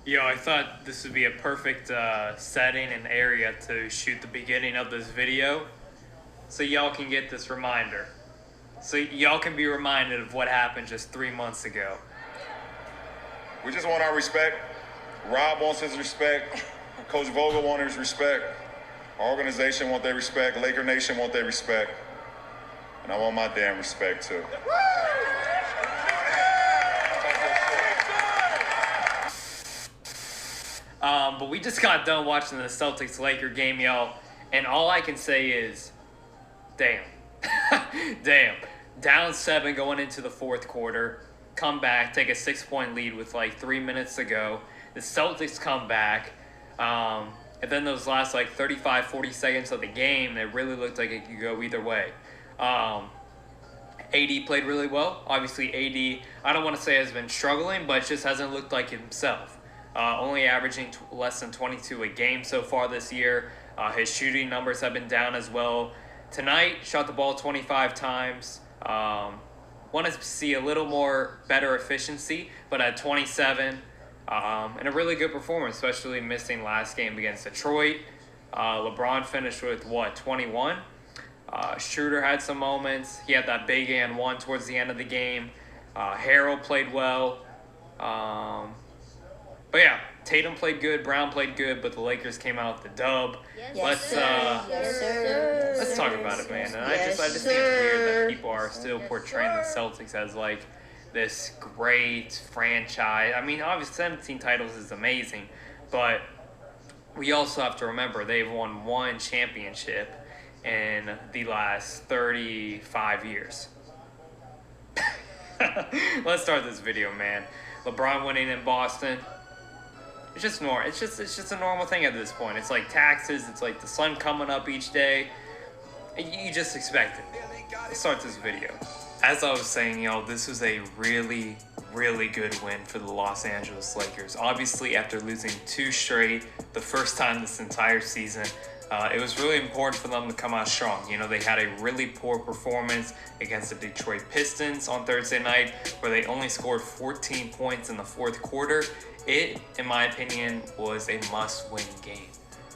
Yo, I thought this would be a perfect setting and area to shoot the beginning of this video so y'all can get this reminder. So y'all can be reminded of what happened just 3 months ago. We just want our respect. Rob wants his respect. Coach Vogel wants his respect. Our organization wants their respect. Laker Nation wants their respect. And I want my damn respect too. But we just got done watching the Celtics-Laker game, y'all, and all I can say is, damn. Damn. Down 7 going into the fourth quarter, come back, take a 6-point lead with like 3 minutes to go. The Celtics come back, and then those last like 35, 40 seconds of the game, it really looked like it could go either way. AD played really well. Obviously, AD, I don't want to say has been struggling, but just hasn't looked like himself. Only averaging less than 22 a game so far this year. His shooting numbers have been down as well. Tonight, shot the ball 25 times. Want to see a little more better efficiency, but at 27, and a really good performance, especially missing last game against Detroit. LeBron finished with, 21? Schroeder had some moments. He had that big and one towards the end of the game. Harrell played well. But yeah, Tatum played good, Brown played good, but the Lakers came out with the dub. Let's talk about it, man. And I just think it's weird that people are still portraying the Celtics as like this great franchise. I mean, obviously 17 titles is amazing, but we also have to remember they've won one championship in the last 35 years. Let's start this video, man. LeBron winning in Boston. It's just normal. It's just a normal thing at this point. It's like taxes. It's like the sun coming up each day. You just expect it. Let's start this video. As I was saying, y'all, this was a really, really good win for the Los Angeles Lakers. Obviously, after losing 2 straight, the first time this entire season, it was really important for them to come out strong. You know, they had a really poor performance against the Detroit Pistons on Thursday night, where they only scored 14 points in the fourth quarter. It, in my opinion, was a must-win game.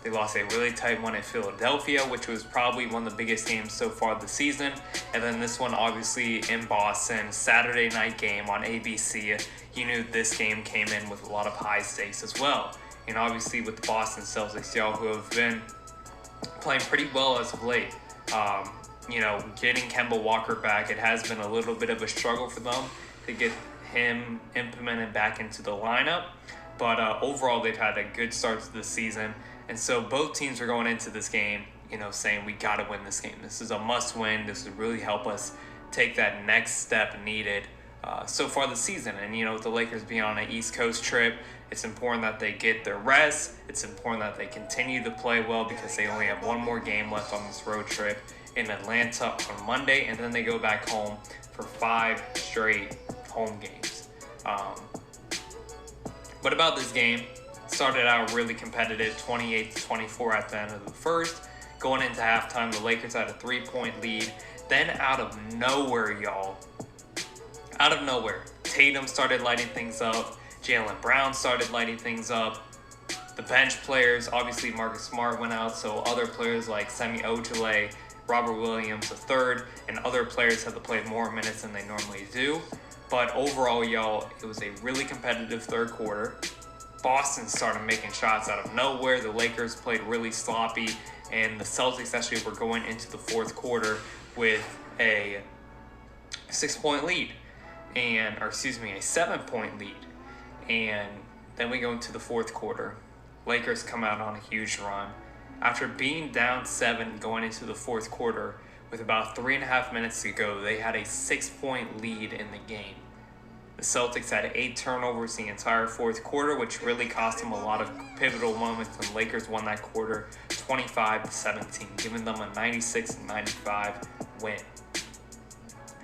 They lost a really tight one in Philadelphia, which was probably one of the biggest games so far this season. And then this one, obviously, in Boston, Saturday night game on ABC. You knew this game came in with a lot of high stakes as well. And obviously with the Boston Celtics, y'all, who have been playing pretty well as of late. You know, getting Kemba Walker back, it has been a little bit of a struggle for them to get him implemented back into the lineup. But overall, they've had a good start to the season. And so both teams are going into this game, you know, saying we got to win this game. This is a must win. This would really help us take that next step needed so far this season. And, you know, with the Lakers being on an East Coast trip, it's important that they get their rest. It's important that they continue to play well because they only have one more game left on this road trip in Atlanta on Monday. And then they go back home for 5 straight home games. But about this game, started out really competitive, 28-24 at the end of the first. Going into halftime, the Lakers had a 3-point lead. Then out of nowhere, y'all, out of nowhere, Tatum started lighting things up. Jaylen Brown started lighting things up. The bench players, obviously Marcus Smart went out, so other players like Semi Ojeleye, Robert Williams III, and other players had to play more minutes than they normally do. But overall, y'all, it was a really competitive third quarter. Boston started making shots out of nowhere. The Lakers played really sloppy, and the Celtics actually were going into the fourth quarter with a 6-point lead, a 7-point lead. And then we go into the fourth quarter. Lakers come out on a huge run. After being down 7 going into the fourth quarter, with about 3.5 minutes to go, they had a 6-point lead in the game. The Celtics had 8 turnovers the entire fourth quarter, which really cost them a lot of pivotal moments, and Lakers won that quarter 25-17, giving them a 96-95 win.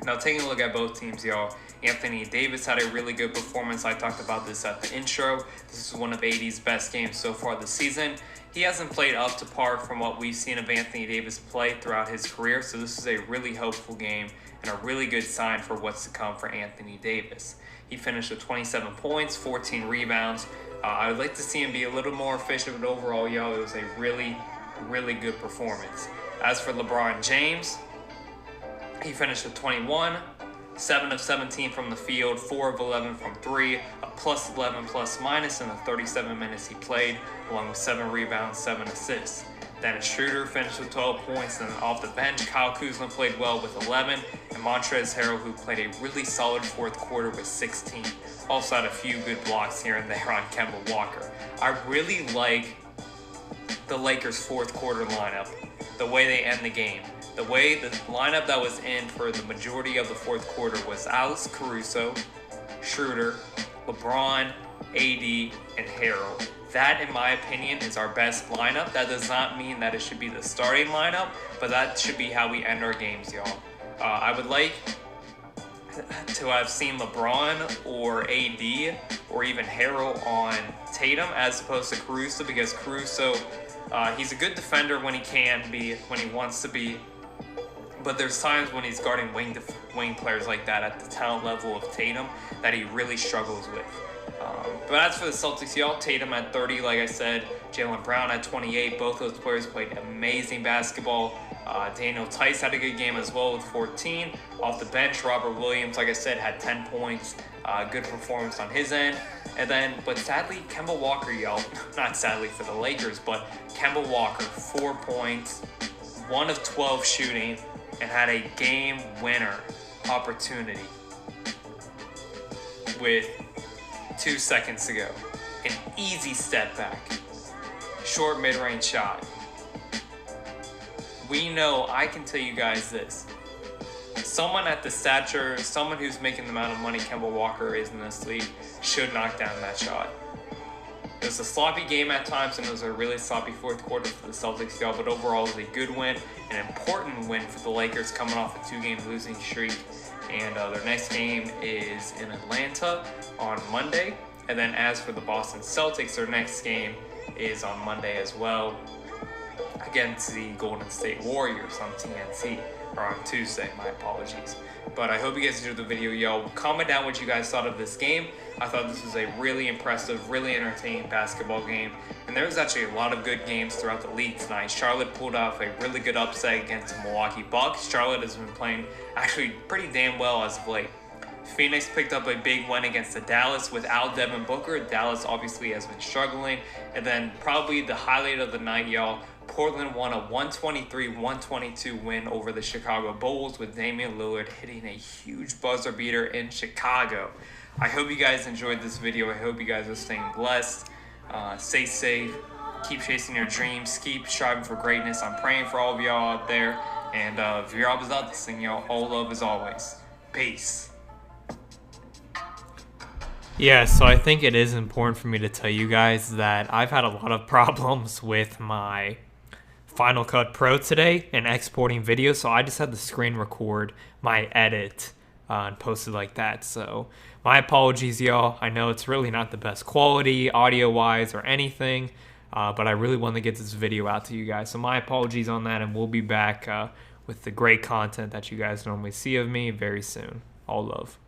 Now, taking a look at both teams, y'all, Anthony Davis had a really good performance. I talked about this at the intro. This is one of AD's best games so far this season. He hasn't played up to par from what we've seen of Anthony Davis play throughout his career, so this is a really hopeful game and a really good sign for what's to come for Anthony Davis. He finished with 27 points, 14 rebounds, I would like to see him be a little more efficient, but overall, y'all, it was a really, really good performance. As for LeBron James, he finished with 21, 7 of 17 from the field, 4 of 11 from 3, a plus 11 plus minus in the 37 minutes he played, along with 7 rebounds, 7 assists. Dennis Schroeder finished with 12 points, and then off the bench, Kyle Kuzma played well with 11, and Montrezl Harrell, who played a really solid fourth quarter with 16. Also had a few good blocks here and there on Kemba Walker. I really like the Lakers' fourth quarter lineup, the way they end the game. The way the lineup that was in for the majority of the fourth quarter was Alex Caruso, Schroeder, LeBron, AD, and Harrell. That, in my opinion, is our best lineup. That does not mean that it should be the starting lineup, but that should be how we end our games, y'all. I would like to have seen LeBron or AD or even Harrell on Tatum as opposed to Caruso, because Caruso, he's a good defender when he can be, when he wants to be, but there's times when he's guarding wing players like that at the talent level of Tatum that he really struggles with. But as for the Celtics, y'all, Tatum at 30, like I said, Jaylen Brown at 28. Both those players played amazing basketball. Daniel Tice had a good game as well with 14. Off the bench, Robert Williams, like I said, had 10 points. Good performance on his end. And then, but sadly, Kemba Walker, y'all, not sadly for the Lakers, but Kemba Walker, 4 points, 1 of 12 shooting, and had a game winner opportunity with 2 seconds to go. An easy step back. Short mid-range shot. We know, I can tell you guys this. Someone at the stature, someone who's making the amount of money Kemba Walker is in this league should knock down that shot. It was a sloppy game at times, and it was a really sloppy fourth quarter for the Celtics, y'all, but overall it was a good win, an important win for the Lakers coming off a 2-game losing streak. And their next game is in Atlanta on Monday. And then as for the Boston Celtics, their next game is on Monday as well against the Golden State Warriors on TNT, or on Tuesday, my apologies. But I hope you guys enjoyed the video, y'all. Comment down what you guys thought of this game. I thought this was a really impressive, really entertaining basketball game. And there was actually a lot of good games throughout the league tonight. Charlotte pulled off a really good upset against the Milwaukee Bucks. Charlotte has been playing actually pretty damn well as of late. Phoenix picked up a big win against the Dallas without Devin Booker. Dallas obviously has been struggling. And then probably the highlight of the night, y'all, Portland won a 123-122 win over the Chicago Bulls with Damian Lillard hitting a huge buzzer beater in Chicago. I hope you guys enjoyed this video. I hope you guys are staying blessed. Stay safe. Keep chasing your dreams. Keep striving for greatness. I'm praying for all of y'all out there. And if you're always out this thing, y'all, all love as always. Peace. Yeah, so I think it is important for me to tell you guys that I've had a lot of problems with my Final Cut Pro today and exporting video, so I just had to screen record my edit and post it like that. So my apologies, y'all. I know it's really not the best quality audio-wise or anything, but I really want to get this video out to you guys. So my apologies on that, and we'll be back with the great content that you guys normally see of me very soon. All love.